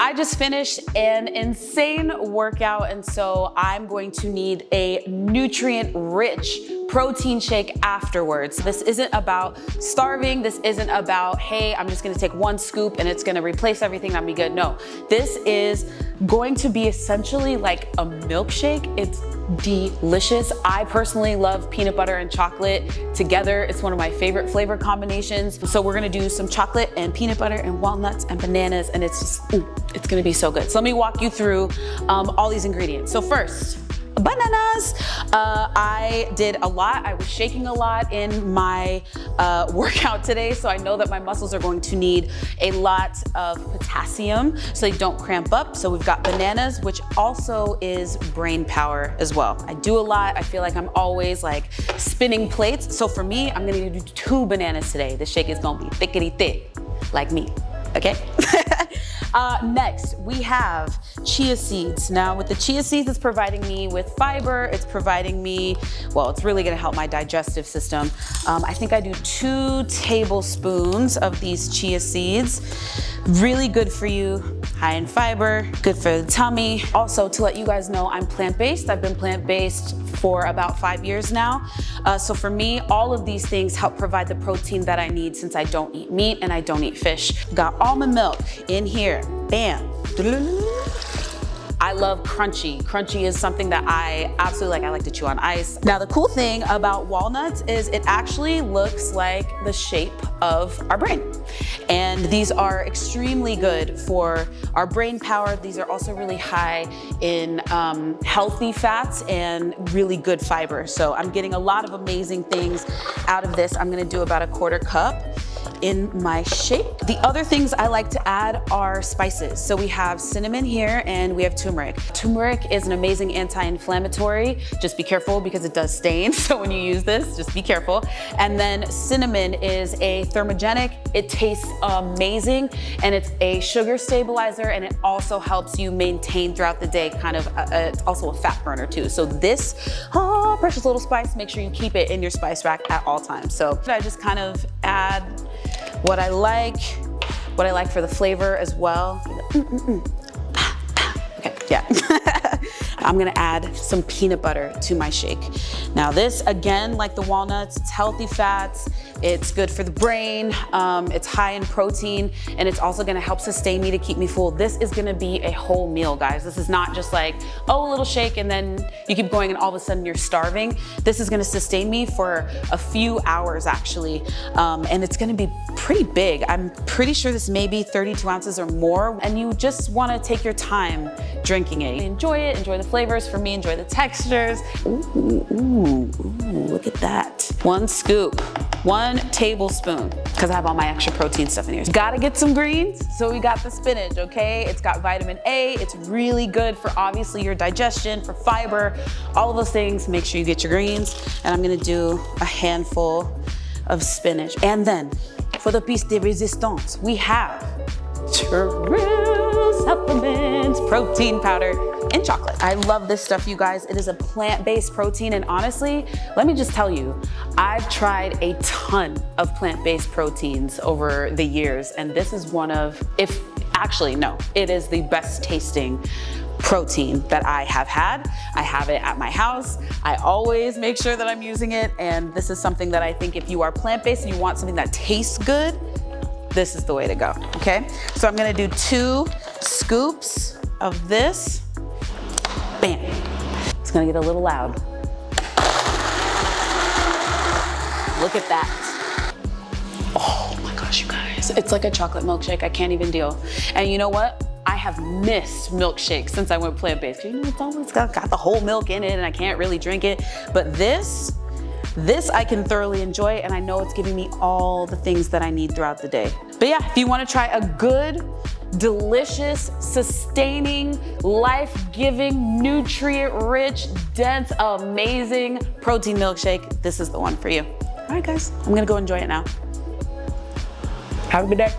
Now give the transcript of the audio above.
I just finished an insane workout, and so I'm going to need a nutrient-rich protein shake afterwards. This isn't about starving. This isn't about, hey, I'm just gonna take one scoop and it's gonna replace everything, I'll be good. No, this is going to be essentially like a milkshake. It's delicious. I personally love peanut butter and chocolate together. It's one of my favorite flavor combinations. So we're gonna do some chocolate and peanut butter and walnuts and bananas, and it's just, it's gonna be so good. So let me walk you through all these ingredients. So first, bananas. I did a lot. I was shaking a lot in my workout today, so I know that my muscles are going to need a lot of potassium so they don't cramp up. So we've got bananas, which also is brain power as well. I do a lot. I feel like I'm always like spinning plates. So for me, I'm gonna do 2 bananas today. The shake is gonna be thickety thick, like me, okay? Next, we have chia seeds. Now with the chia seeds, it's providing me with fiber. It's providing me, well, it's really gonna help my digestive system. I think I do 2 tablespoons of these chia seeds. Really good for you, high in fiber, good for the tummy. Also, to let you guys know, I'm plant-based. I've been plant-based for about 5 years now. So for me, all of these things help provide the protein that I need since I don't eat meat and I don't eat fish. Got almond milk in here, bam. I love crunchy. Crunchy is something that I absolutely like. I like to chew on ice. Now the cool thing about walnuts is it actually looks like the shape of our brain. And these are extremely good for our brain power. These are also really high in healthy fats and really good fiber. So I'm getting a lot of amazing things out of this. I'm gonna do about 1/4 cup in my shake. The other things I like to add are spices. So we have cinnamon here and we have turmeric. Turmeric is an amazing anti-inflammatory. Just be careful because it does stain. So when you use this, just be careful. And then cinnamon is a thermogenic. It tastes amazing and it's a sugar stabilizer, and it also helps you maintain throughout the day kind of, it's also a fat burner too. So this precious little spice, make sure you keep it in your spice rack at all times. So I just kind of add what I like for the flavor as well. Okay, yeah. I'm gonna add some peanut butter to my shake. Now this, again, like the walnuts, it's healthy fats, it's good for the brain, it's high in protein, and it's also gonna help sustain me to keep me full. This is gonna be a whole meal, guys. This is not just like, oh, a little shake and then you keep going and all of a sudden you're starving. This is gonna sustain me for a few hours actually, and it's gonna be pretty big. I'm pretty sure this may be 32 ounces or more, and you just wanna take your time drinking it. Enjoy it, enjoy the flavors. For me, enjoy the textures. Ooh, look at that. 1 scoop, 1 tablespoon, because I have all my extra protein stuff in here. Gotta get some greens, so we got the spinach, okay? It's got vitamin A, it's really good for obviously your digestion, for fiber, all of those things. Make sure you get your greens, and I'm gonna do a handful of spinach. And then, for the piece de resistance, we have True Supplements protein powder in chocolate. I love this stuff, you guys. It is a plant-based protein, and honestly, let me just tell you, I've tried a ton of plant-based proteins over the years, and this is one of, it is the best tasting protein that I have had. I have it at my house. I always make sure that I'm using it, and this is something that I think if you are plant-based and you want something that tastes good, this is the way to go, okay? So I'm gonna do 2 scoops of this. Bam. It's gonna get a little loud. Look at that. Oh my gosh, you guys. It's like a chocolate milkshake. I can't even deal. And you know what? I have missed milkshakes since I went plant-based. You know, it's always got the whole milk in it and I can't really drink it. But this I can thoroughly enjoy, and I know it's giving me all the things that I need throughout the day. But yeah, if you wanna try a good, delicious, sustaining, life-giving, nutrient-rich, dense, amazing protein milkshake, this is the one for you. All right, guys, I'm gonna go enjoy it now. Have a good day.